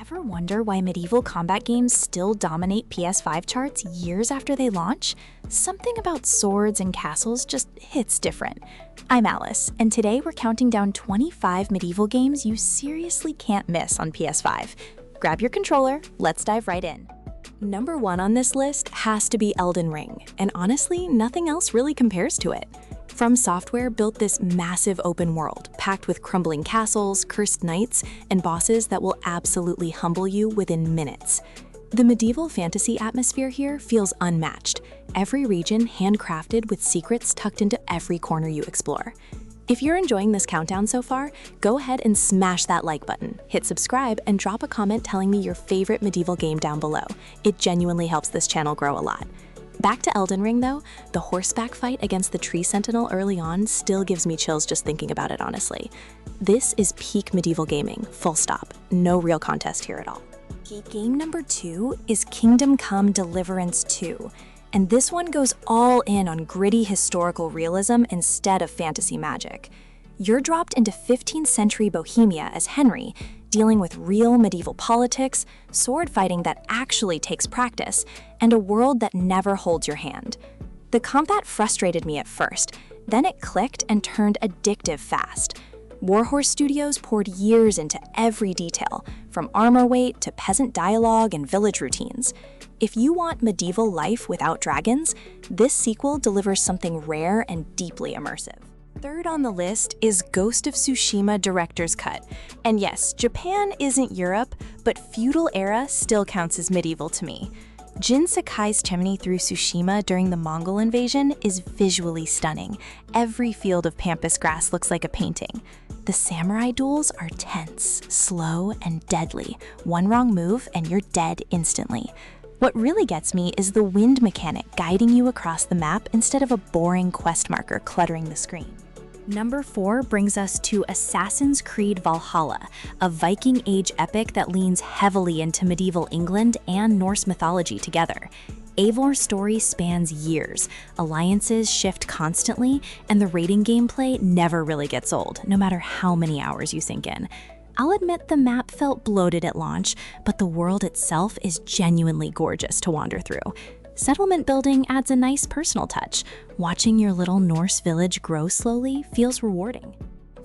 Ever wonder why medieval combat games still dominate PS5 charts years after they launch? Something about swords and castles just hits different. I'm Alice, and today we're counting down 25 medieval games you seriously can't miss on PS5. Grab your controller, let's dive right in. Number 1 on this list has to be Elden Ring, and honestly, nothing else really compares to it. From Software built this massive open world, packed with crumbling castles, cursed knights, and bosses that will absolutely humble you within minutes. The medieval fantasy atmosphere here feels unmatched, every region handcrafted with secrets tucked into every corner you explore. If you're enjoying this countdown so far, go ahead and smash that like button, hit subscribe, and drop a comment telling me your favorite medieval game down below. It genuinely helps this channel grow a lot. Back to Elden Ring though, the horseback fight against the tree sentinel early on still gives me chills just thinking about it honestly. This is peak medieval gaming, full stop. No real contest here at all. Game number 2 is Kingdom Come Deliverance II, and this one goes all in on gritty historical realism instead of fantasy magic. You're dropped into 15th century Bohemia as Henry, dealing with real medieval politics, sword fighting that actually takes practice, and a world that never holds your hand. The combat frustrated me at first, then it clicked and turned addictive fast. Warhorse Studios poured years into every detail, from armor weight to peasant dialogue and village routines. If you want medieval life without dragons, this sequel delivers something rare and deeply immersive. Third on the list is Ghost of Tsushima Director's Cut. And yes, Japan isn't Europe, but feudal era still counts as medieval to me. Jin Sakai's chimney through Tsushima during the Mongol invasion is visually stunning. Every field of pampas grass looks like a painting. The samurai duels are tense, slow, and deadly. One wrong move and you're dead instantly. What really gets me is the wind mechanic guiding you across the map instead of a boring quest marker cluttering the screen. Number 4 brings us to Assassin's Creed Valhalla, a Viking Age epic that leans heavily into medieval England and Norse mythology together. Eivor's story spans years, alliances shift constantly, and the raiding gameplay never really gets old, no matter how many hours you sink in. I'll admit the map felt bloated at launch, but the world itself is genuinely gorgeous to wander through. Settlement building adds a nice personal touch. Watching your little Norse village grow slowly feels rewarding.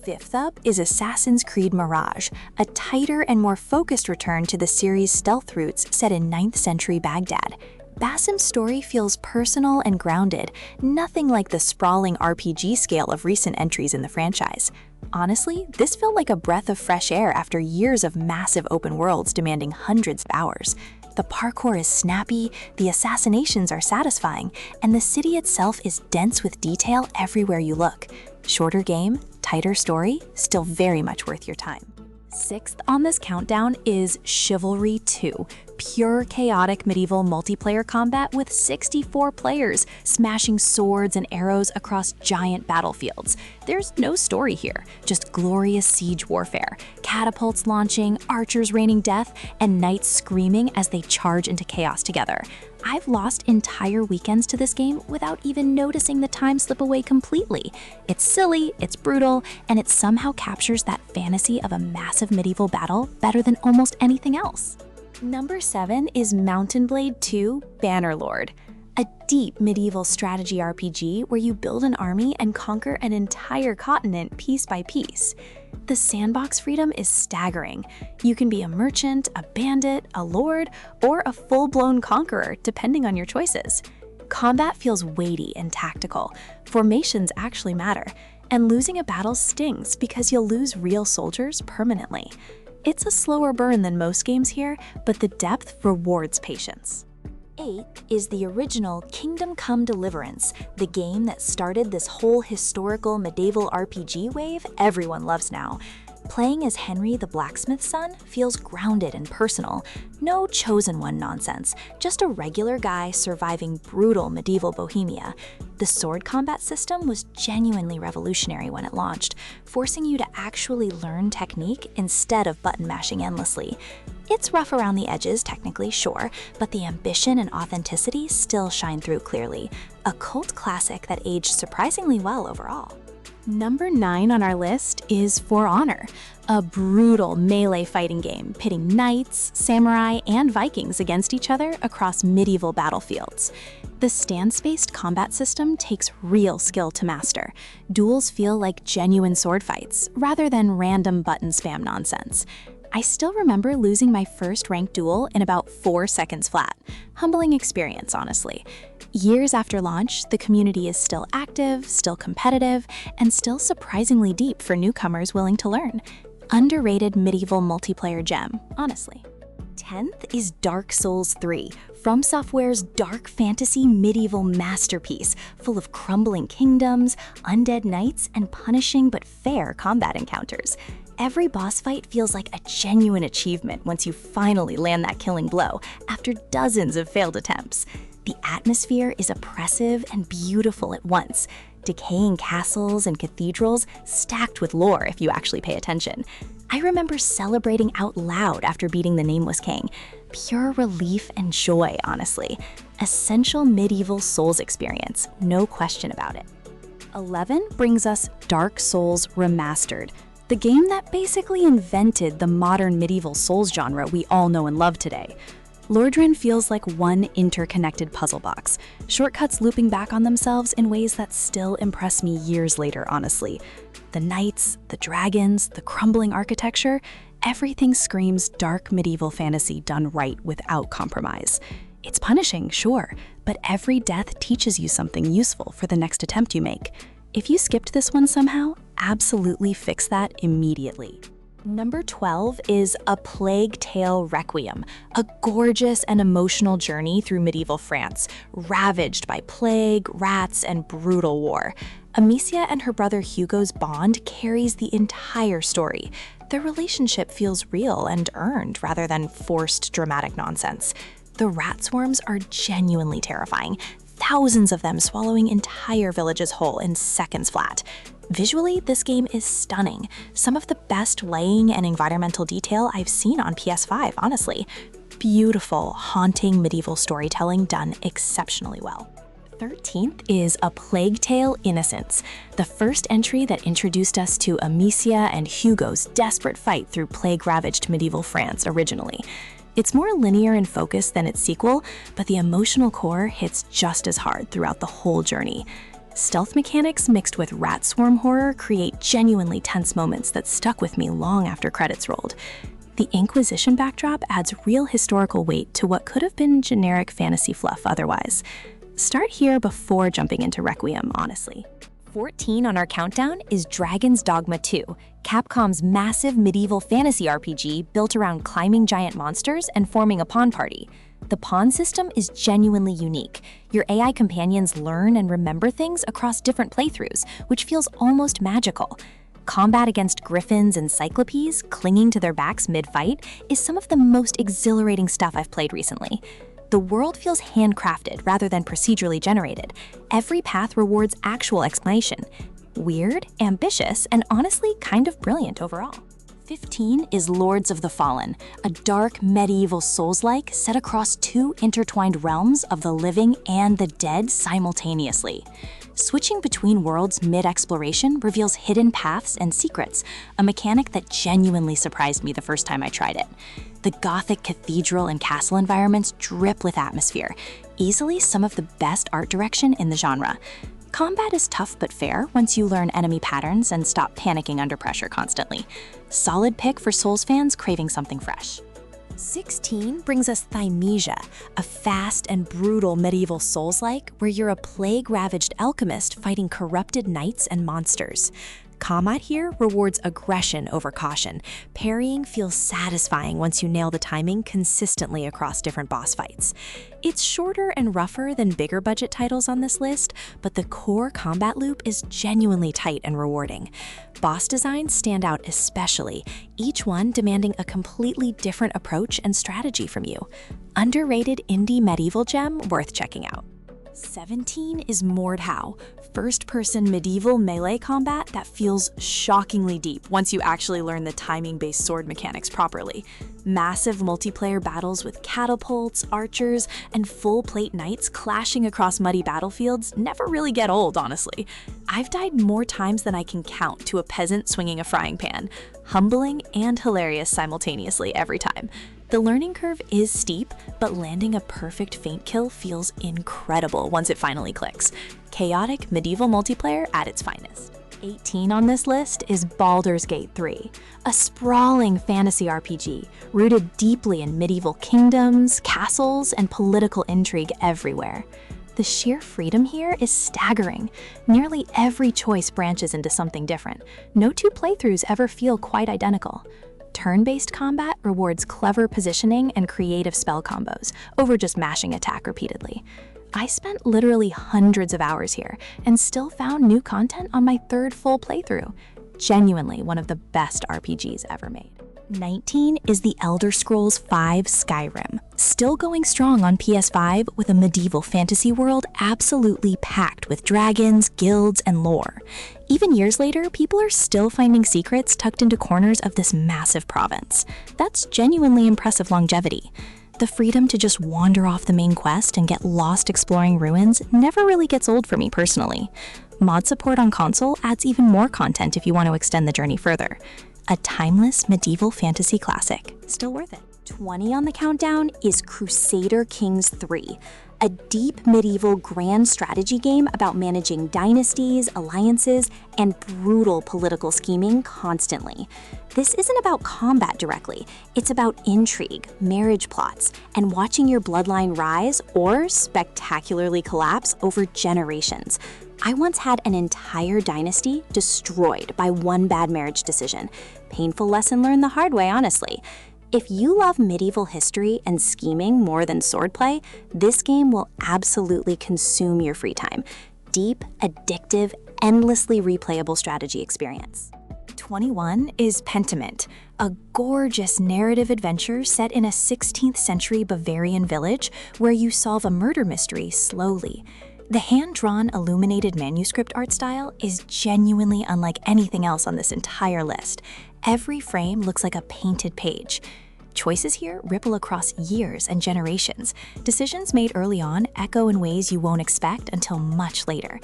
Fifth up is Assassin's Creed Mirage, a tighter and more focused return to the series' stealth roots set in 9th century Baghdad. Basim's story feels personal and grounded, nothing like the sprawling RPG scale of recent entries in the franchise. Honestly, this felt like a breath of fresh air after years of massive open worlds demanding hundreds of hours. The parkour is snappy, the assassinations are satisfying, and the city itself is dense with detail everywhere you look. Shorter game, tighter story, still very much worth your time. Sixth on this countdown is Chivalry 2, pure chaotic medieval multiplayer combat with 64 players smashing swords and arrows across giant battlefields. There's no story here, just glorious siege warfare, catapults launching, archers raining death, and knights screaming as they charge into chaos together. I've lost entire weekends to this game without even noticing the time slip away completely. It's silly, it's brutal, and it somehow captures that fantasy of a massive medieval battle better than almost anything else. Number 7 is Mountain Blade 2 Bannerlord, a deep medieval strategy RPG where you build an army and conquer an entire continent piece by piece. The sandbox freedom is staggering. You can be a merchant, a bandit, a lord, or a full-blown conqueror, depending on your choices. Combat feels weighty and tactical. Formations actually matter, and losing a battle stings because you'll lose real soldiers permanently. It's a slower burn than most games here, but the depth rewards patience. 8th is the original Kingdom Come Deliverance, the game that started this whole historical medieval RPG wave everyone loves now. Playing as Henry the blacksmith's son feels grounded and personal. No chosen one nonsense, just a regular guy surviving brutal medieval Bohemia. The sword combat system was genuinely revolutionary when it launched, forcing you to actually learn technique instead of button mashing endlessly. It's rough around the edges, technically, sure, but the ambition and authenticity still shine through clearly. A cult classic that aged surprisingly well overall. Number 9 on our list is For Honor, a brutal melee fighting game pitting knights, samurai, and Vikings against each other across medieval battlefields. The stance-based combat system takes real skill to master. Duels feel like genuine sword fights, rather than random button spam nonsense. I still remember losing my first ranked duel in about 4 seconds flat. Humbling experience, honestly. Years after launch, the community is still active, still competitive, and still surprisingly deep for newcomers willing to learn. Underrated medieval multiplayer gem, honestly. 10th is Dark Souls III, From Software's dark fantasy medieval masterpiece, full of crumbling kingdoms, undead knights, and punishing but fair combat encounters. Every boss fight feels like a genuine achievement once you finally land that killing blow after dozens of failed attempts. The atmosphere is oppressive and beautiful at once. Decaying castles and cathedrals stacked with lore if you actually pay attention. I remember celebrating out loud after beating the Nameless King. Pure relief and joy, honestly. Essential medieval Souls experience, no question about it. 11 brings us Dark Souls Remastered, the game that basically invented the modern medieval Souls genre we all know and love today. Lordran feels like one interconnected puzzle box, shortcuts looping back on themselves in ways that still impress me years later, honestly. The knights, the dragons, the crumbling architecture, everything screams dark medieval fantasy done right without compromise. It's punishing, sure, but every death teaches you something useful for the next attempt you make. If you skipped this one somehow, absolutely fix that immediately. Number 12 is A Plague Tale Requiem, a gorgeous and emotional journey through medieval France, ravaged by plague, rats, and brutal war. Amicia and her brother Hugo's bond carries the entire story. Their relationship feels real and earned rather than forced dramatic nonsense. The rat swarms are genuinely terrifying, thousands of them swallowing entire villages whole in seconds flat. Visually, this game is stunning. Some of the best lighting and environmental detail I've seen on PS5, honestly. Beautiful, haunting medieval storytelling done exceptionally well. 13th is A Plague Tale Innocence, the first entry that introduced us to Amicia and Hugo's desperate fight through plague-ravaged medieval France originally. It's more linear in focus than its sequel, but the emotional core hits just as hard throughout the whole journey. Stealth mechanics mixed with rat swarm horror create genuinely tense moments that stuck with me long after credits rolled. The Inquisition backdrop adds real historical weight to what could have been generic fantasy fluff otherwise. Start here before jumping into Requiem, honestly. 14 on our countdown is Dragon's Dogma 2, Capcom's massive medieval fantasy RPG built around climbing giant monsters and forming a pawn party. The pawn system is genuinely unique. Your AI companions learn and remember things across different playthroughs, which feels almost magical. Combat against griffins and cyclopes, clinging to their backs mid-fight, is some of the most exhilarating stuff I've played recently. The world feels handcrafted rather than procedurally generated. Every path rewards actual explanation. Weird, ambitious, and honestly kind of brilliant overall. 15 is Lords of the Fallen, a dark medieval Souls-like set across 2 intertwined realms of the living and the dead simultaneously. Switching between worlds mid-exploration reveals hidden paths and secrets, a mechanic that genuinely surprised me the first time I tried it. The Gothic cathedral and castle environments drip with atmosphere, easily some of the best art direction in the genre. Combat is tough but fair once you learn enemy patterns and stop panicking under pressure constantly. Solid pick for Souls fans craving something fresh. 16 brings us Thymesia, a fast and brutal medieval Souls-like where you're a plague-ravaged alchemist fighting corrupted knights and monsters. Combat here rewards aggression over caution. Parrying feels satisfying once you nail the timing consistently across different boss fights. It's shorter and rougher than bigger budget titles on this list, but the core combat loop is genuinely tight and rewarding. Boss designs stand out especially, each one demanding a completely different approach and strategy from you. Underrated indie medieval gem worth checking out. 17 is Mordhau, first-person medieval melee combat that feels shockingly deep once you actually learn the timing-based sword mechanics properly. Massive multiplayer battles with catapults, archers, and full-plate knights clashing across muddy battlefields never really get old, honestly. I've died more times than I can count to a peasant swinging a frying pan, humbling and hilarious simultaneously every time. The learning curve is steep, but landing a perfect feint kill feels incredible once it finally clicks. Chaotic medieval multiplayer at its finest. 18 on this list is Baldur's Gate 3, a sprawling fantasy RPG rooted deeply in medieval kingdoms, castles, and political intrigue everywhere. The sheer freedom here is staggering. Nearly every choice branches into something different. No two playthroughs ever feel quite identical. Turn-based combat rewards clever positioning and creative spell combos over just mashing attack repeatedly. I spent literally hundreds of hours here and still found new content on my third full playthrough. Genuinely one of the best RPGs ever made. 19 is the Elder Scrolls V Skyrim, still going strong on PS5 with a medieval fantasy world absolutely packed with dragons, guilds, and lore. Even years later, people are still finding secrets tucked into corners of this massive province. That's genuinely impressive longevity. The freedom to just wander off the main quest and get lost exploring ruins never really gets old for me personally. Mod support on console adds even more content if you want to extend the journey further. A timeless medieval fantasy classic, still worth it. 20 on the countdown is Crusader Kings III, a deep medieval grand strategy game about managing dynasties, alliances, and brutal political scheming constantly. This isn't about combat directly, it's about intrigue, marriage plots, and watching your bloodline rise or spectacularly collapse over generations. I once had an entire dynasty destroyed by one bad marriage decision. Painful lesson learned the hard way, honestly. If you love medieval history and scheming more than swordplay, this game will absolutely consume your free time. Deep, addictive, endlessly replayable strategy experience. 21 is Pentiment, a gorgeous narrative adventure set in a 16th century Bavarian village where you solve a murder mystery slowly. The hand-drawn illuminated manuscript art style is genuinely unlike anything else on this entire list. Every frame looks like a painted page. Choices here ripple across years and generations. Decisions made early on echo in ways you won't expect until much later.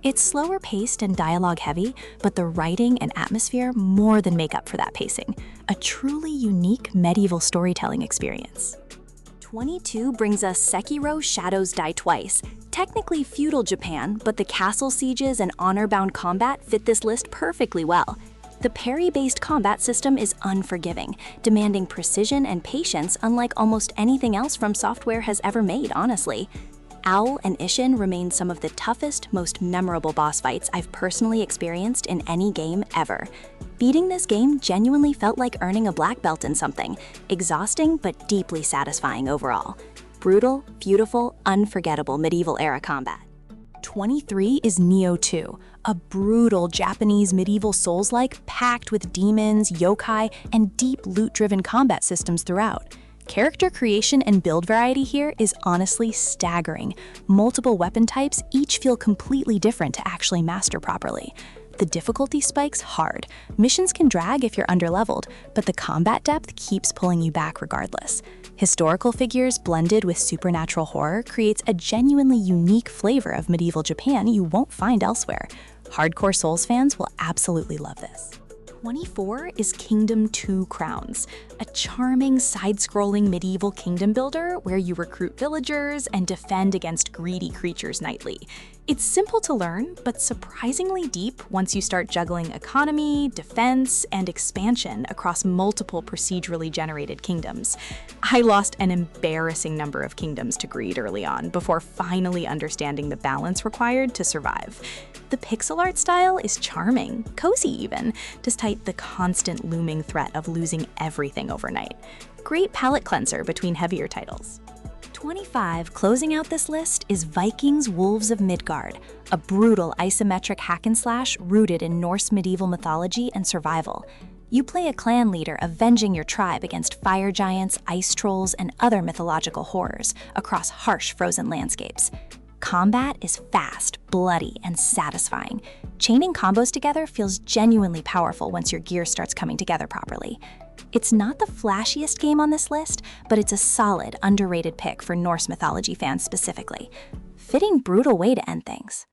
It's slower paced and dialogue heavy, but the writing and atmosphere more than make up for that pacing. A truly unique medieval storytelling experience. 22 brings us Sekiro Shadows Die Twice. Technically feudal Japan, but the castle sieges and honor-bound combat fit this list perfectly well. The parry-based combat system is unforgiving, demanding precision and patience unlike almost anything else From Software has ever made, honestly. Owl and Ishin remain some of the toughest, most memorable boss fights I've personally experienced in any game ever. Beating this game genuinely felt like earning a black belt in something, exhausting but deeply satisfying overall. Brutal, beautiful, unforgettable medieval-era combat. 23 is Nioh 2, a brutal Japanese medieval Souls-like packed with demons, yokai, and deep loot-driven combat systems throughout. Character creation and build variety here is honestly staggering. Multiple weapon types each feel completely different to actually master properly. The difficulty spikes hard. Missions can drag if you're underleveled, but the combat depth keeps pulling you back regardless. Historical figures blended with supernatural horror creates a genuinely unique flavor of medieval Japan you won't find elsewhere. Hardcore Souls fans will absolutely love this. 24 is Kingdom 2 Crowns, a charming side-scrolling medieval kingdom builder where you recruit villagers and defend against greedy creatures nightly. It's simple to learn, but surprisingly deep once you start juggling economy, defense, and expansion across multiple procedurally generated kingdoms. I lost an embarrassing number of kingdoms to greed early on before finally understanding the balance required to survive. The pixel art style is charming, cozy even, despite the constant looming threat of losing everything overnight. Great palate cleanser between heavier titles. 25, closing out this list, is Vikings Wolves of Midgard, a brutal isometric hack-and-slash rooted in Norse medieval mythology and survival. You play a clan leader avenging your tribe against fire giants, ice trolls, and other mythological horrors across harsh frozen landscapes. Combat is fast, bloody, and satisfying. Chaining combos together feels genuinely powerful once your gear starts coming together properly. It's not the flashiest game on this list, but it's a solid, underrated pick for Norse mythology fans specifically. Fitting brutal way to end things.